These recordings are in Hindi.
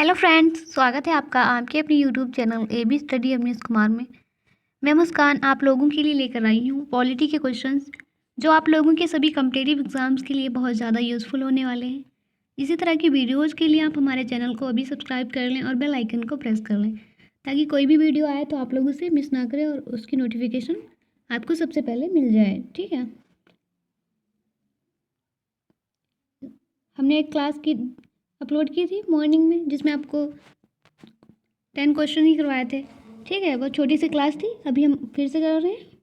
हेलो फ्रेंड्स, स्वागत है आपका आपके अपने YouTube channel AB study Avnish Kumar में। मैं मुस्कान आप लोगों के लिए लेकर आई हूँ पॉलिटी के क्वेश्चंस जो आप लोगों के सभी कम्पिटिटिव एग्जाम्स के लिए बहुत ज़्यादा यूज़फुल होने वाले हैं। इसी तरह की वीडियोज़ के लिए आप हमारे चैनल को अभी सब्सक्राइब कर लें और बेल आइकन को प्रेस कर लें ताकि कोई भी वीडियो आए तो आप लोग उसे मिस ना करें और उसकी नोटिफिकेशन आपको सबसे पहले मिल जाए। ठीक है, हमने एक क्लास की अपलोड की थी मॉर्निंग में जिसमें आपको 10 क्वेश्चन ही करवाए थे। ठीक है, वो छोटी सी क्लास थी, अभी हम फिर से कर रहे हैं।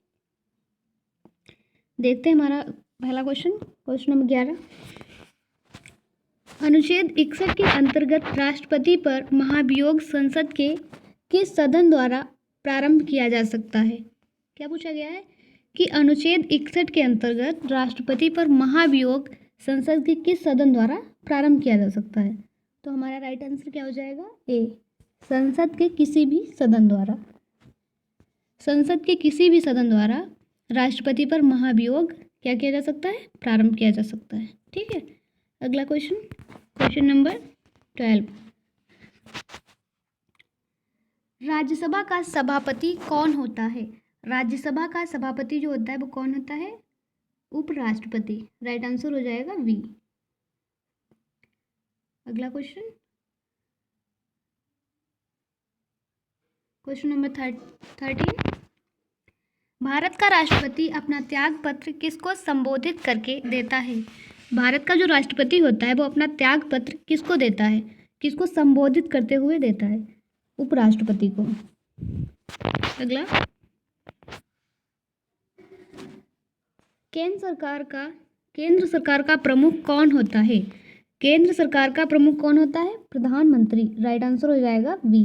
देखते हैं हमारा पहला क्वेश्चन नंबर 11। अनुच्छेद 61 के अंतर्गत राष्ट्रपति पर महाभियोग संसद के किस सदन द्वारा प्रारंभ किया जा सकता है? क्या पूछा गया है कि अनुच्छेद 61 के अंतर्गत राष्ट्रपति पर महाभियोग संसद के किस सदन द्वारा प्रारंभ किया जा सकता है? तो हमारा राइट आंसर क्या हो जाएगा? ए, संसद के किसी भी सदन द्वारा। संसद के किसी भी सदन द्वारा राष्ट्रपति पर महाभियोग क्या किया जा सकता है? प्रारंभ किया जा सकता है। ठीक है, अगला क्वेश्चन नंबर 12। राज्यसभा का सभापति कौन होता है? राज्यसभा का सभापति जो होता है वो कौन होता है? उपराष्ट्रपति। राइट आंसर हो जाएगा बी। अगला क्वेश्चन नंबर 13। भारत का राष्ट्रपति अपना त्याग पत्र किसको संबोधित करके देता है? भारत का जो राष्ट्रपति होता है वो अपना त्याग पत्र किसको देता है? किसको संबोधित करते हुए देता है? उपराष्ट्रपति को। अगला, केंद्र सरकार का प्रमुख कौन होता है? केंद्र सरकार का प्रमुख कौन होता है? प्रधानमंत्री। राइट आंसर हो जाएगा बी।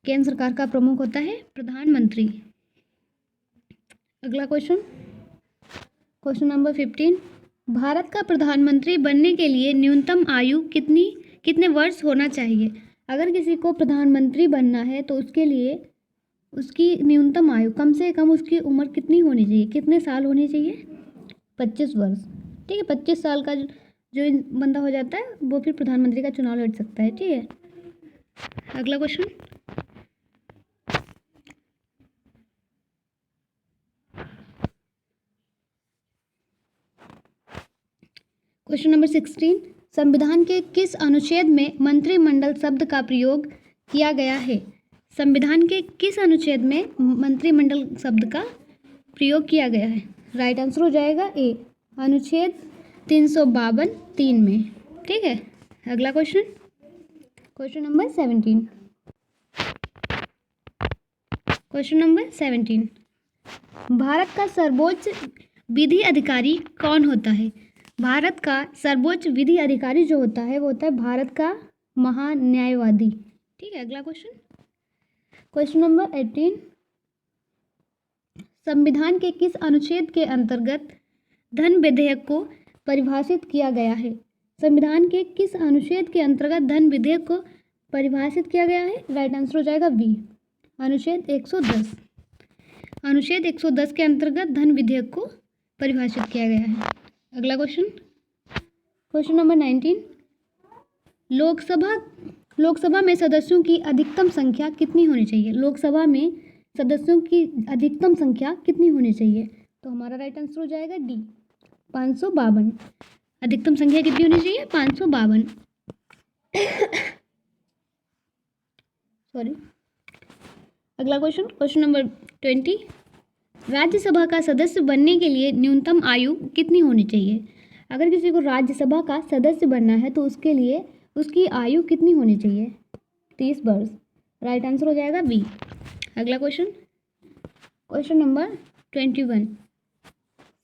केंद्र सरकार का प्रमुख होता है प्रधानमंत्री। अगला क्वेश्चन नंबर 15। भारत का प्रधानमंत्री बनने के लिए न्यूनतम आयु कितने वर्ष होना चाहिए? अगर किसी को प्रधानमंत्री बनना है तो उसके लिए उसकी न्यूनतम आयु कम से कम उसकी उम्र कितनी होनी चाहिए? कितने साल होनी चाहिए? 25 वर्ष। ठीक है, 25 साल का जो बंदा हो जाता है वो फिर प्रधानमंत्री का चुनाव लड़ सकता है। ठीक है, अगला क्वेश्चन नंबर 16। संविधान के किस अनुच्छेद में मंत्रिमंडल शब्द का प्रयोग किया गया है? संविधान के किस अनुच्छेद में मंत्रिमंडल शब्द का प्रयोग किया गया है? राइट आंसर हो जाएगा ए, अनुच्छेद 352(3) में। ठीक है, अगला question number 17। Question number 17। Bharat का सर्वोच्च विधि अधिकारी कौन होता है? भारत का सर्वोच्च विधि अधिकारी जो होता है वो होता है भारत का महान्यायवादी। ठीक है, अगला क्वेश्चन नंबर 18। संविधान के किस अनुच्छेद के अंतर्गत धन विधेयक को परिभाषित किया गया है? संविधान के किस अनुच्छेद के अंतर्गत धन विधेयक को परिभाषित किया गया है? राइट आंसर हो जाएगा बी, अनुच्छेद 110। अनुच्छेद 110 के अंतर्गत धन विधेयक को परिभाषित किया गया है। अगला क्वेश्चन नंबर 19। लोकसभा में सदस्यों की अधिकतम संख्या कितनी होनी चाहिए? लोकसभा में सदस्यों की अधिकतम संख्या कितनी होनी चाहिए? तो हमारा राइट आंसर हो जाएगा डी, 552। अधिकतम संख्या कितनी होनी चाहिए? 552। सॉरी, अगला क्वेश्चन नंबर 20। राज्यसभा का सदस्य बनने के लिए न्यूनतम आयु कितनी होनी चाहिए? अगर किसी को राज्यसभा का सदस्य बनना है तो उसके लिए उसकी आयु कितनी होनी चाहिए? 30 वर्ष। राइट आंसर हो जाएगा बी। अगला क्वेश्चन नंबर 21।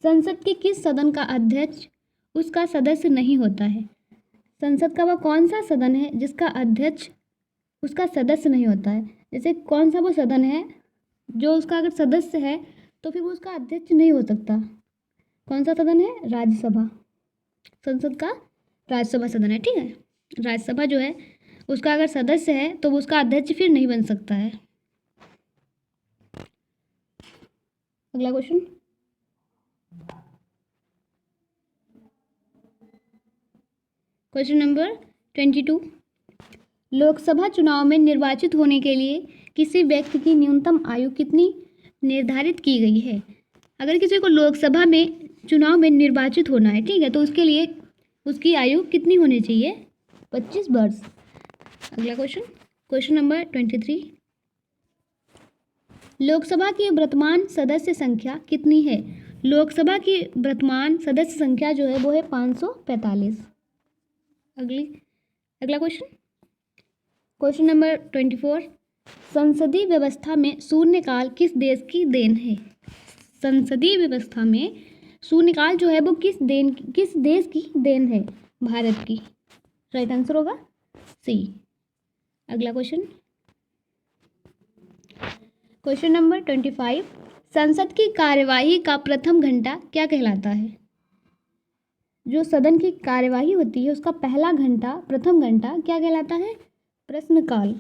संसद के किस सदन का अध्यक्ष उसका सदस्य नहीं होता है? संसद का वह कौन सा सदन है जिसका अध्यक्ष उसका सदस्य नहीं होता है? जैसे कौन सा वो सदन है जो उसका अगर सदस्य है तो फिर वो उसका अध्यक्ष नहीं हो सकता? कौन सा सदन है? राज्यसभा। संसद का राज्यसभा सदन है। ठीक है, राज्यसभा जो है उसका अगर सदस्य है तो वो उसका अध्यक्ष फिर नहीं बन सकता है। अगला क्वेश्चन नंबर 22। लोकसभा चुनाव में निर्वाचित होने के लिए किसी व्यक्ति की न्यूनतम आयु कितनी निर्धारित की गई है? अगर किसी को लोकसभा में चुनाव में निर्वाचित होना है, ठीक है, तो उसके लिए उसकी आयु कितनी होनी चाहिए? 25 वर्ष। अगला क्वेश्चन नंबर 23। लोकसभा की वर्तमान सदस्य संख्या कितनी है? लोकसभा की वर्तमान सदस्य संख्या जो है वो है 545। अगला क्वेश्चन नंबर 24। संसदीय व्यवस्था में शून्यकाल किस देश की देन है? संसदीय व्यवस्था में शून्यकाल जो है वो किस देश की देन है? भारत की। राइट आंसर होगा सी। अगला क्वेश्चन नंबर 25। संसद की कार्यवाही का प्रथम घंटा क्या कहलाता है? जो सदन की कार्यवाही होती है उसका पहला घंटा, प्रथम घंटा क्या कहलाता है? प्रश्नकाल।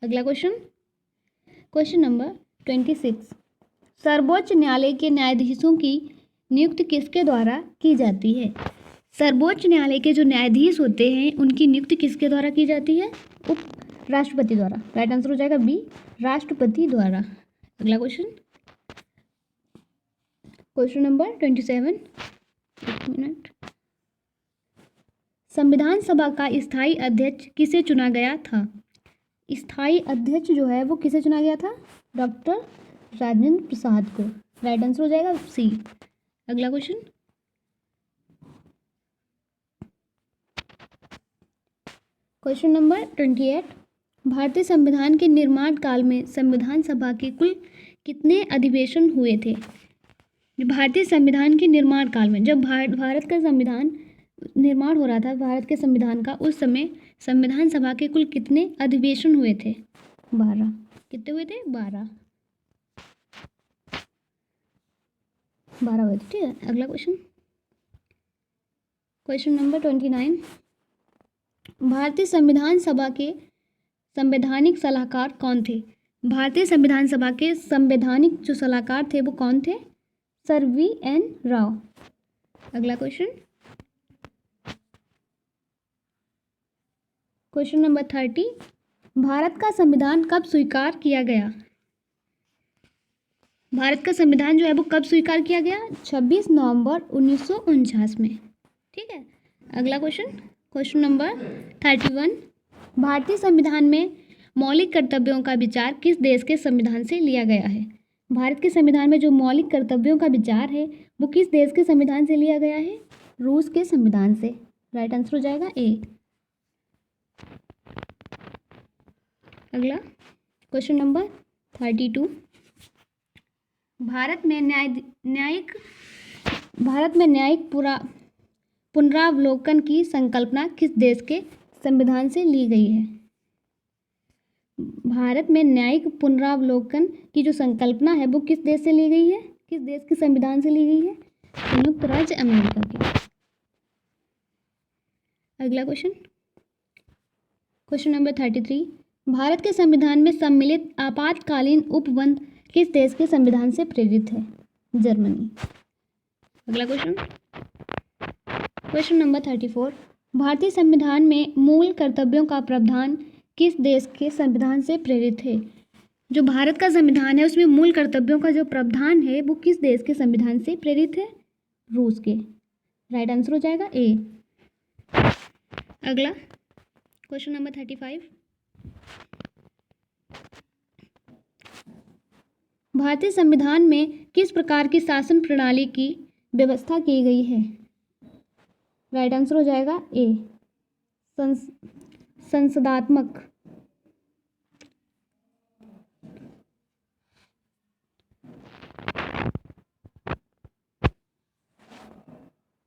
अगला क्वेश्चन नंबर 26। सर्वोच्च न्यायालय के न्यायाधीशों की नियुक्ति किसके द्वारा की जाती है? सर्वोच्च न्यायालय के जो न्यायाधीश होते हैं उनकी नियुक्ति किसके द्वारा की जाती है? राष्ट्रपति द्वारा। राइट आंसर हो जाएगा बी, राष्ट्रपति द्वारा। अगला क्वेश्चन नंबर 27। एक मिनट। संविधान सभा का स्थायी अध्यक्ष किसे चुना गया था? स्थायी अध्यक्ष जो है वो किसे चुना गया था? डॉक्टर राजेंद्र प्रसाद को। राइट आंसर हो जाएगा सी। अगला क्वेश्चन नंबर 28। भारतीय संविधान के निर्माण काल में संविधान सभा के कुल कितने अधिवेशन हुए थे? भारतीय संविधान के निर्माण काल में, जब भारत का संविधान निर्माण हो रहा था, भारत के संविधान का, उस समय संविधान सभा के कुल कितने अधिवेशन हुए थे? 12। कितने हुए थे? 12 हुए थे। ठीक है। अगला क्वेश्चन नंबर 29। भारतीय संविधान सभा के संवैधानिक सलाहकार कौन थे? भारतीय संविधान सभा के संवैधानिक जो सलाहकार थे वो कौन थे? Sir V.N. राव। अगला क्वेश्चन नंबर 30। भारत का संविधान कब स्वीकार किया गया? भारत का संविधान जो है वो कब स्वीकार किया गया? 26 नवंबर 1949 में। ठीक है। अगला क्वेश्चन नंबर 31। भारतीय संविधान में मौलिक कर्तव्यों का विचार किस देश के संविधान से लिया गया है? भारत के संविधान में जो मौलिक कर्तव्यों का विचार है वो किस देश के संविधान से लिया गया है? रूस के संविधान से। राइट आंसर हो जाएगा ए। अगला क्वेश्चन नंबर 32। भारत में न्यायिक पुनरावलोकन की संकल्पना किस देश के संविधान से ली गई है? भारत में न्यायिक पुनरावलोकन की जो संकल्पना है वो किस देश से ली गई है? किस देश के संविधान से ली गई है? संयुक्त राज्य अमेरिका की। अगला क्वेश्चन नंबर 33। भारत के संविधान में सम्मिलित आपातकालीन उपबंध किस देश के संविधान से प्रेरित है? जर्मनी। अगला क्वेश्चन नंबर 34। भारतीय संविधान में मूल कर्तव्यों का प्रावधान किस देश के संविधान से प्रेरित है? जो भारत का संविधान है उसमें मूल कर्तव्यों का जो प्रावधान है वो किस देश के संविधान से प्रेरित है? रूस के। राइट आंसर हो जाएगा ए। अगला क्वेश्चन नंबर 35। भारतीय संविधान में किस प्रकार की शासन प्रणाली की व्यवस्था की गई है? राइट आंसर हो जाएगा ए, संसदात्मक।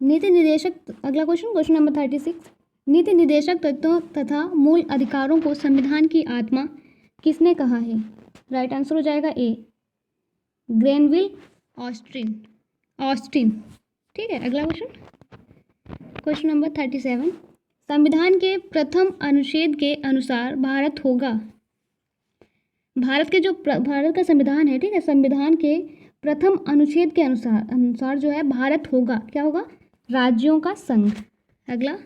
नीति निर्देशक। अगला क्वेश्चन नंबर 36। नीति निर्देशक तत्वों तथा मूल अधिकारों को संविधान की आत्मा किसने कहा है? राइट आंसर हो जाएगा ए, ग्रेनविल ऑस्टिन। ठीक है। अगला क्वेश्चन नंबर 37। संविधान के प्रथम अनुच्छेद के अनुसार भारत का संविधान है, ठीक है, संविधान के प्रथम अनुच्छेद के अनुसार जो है भारत होगा, क्या होगा? राज्यों का संघ। अगला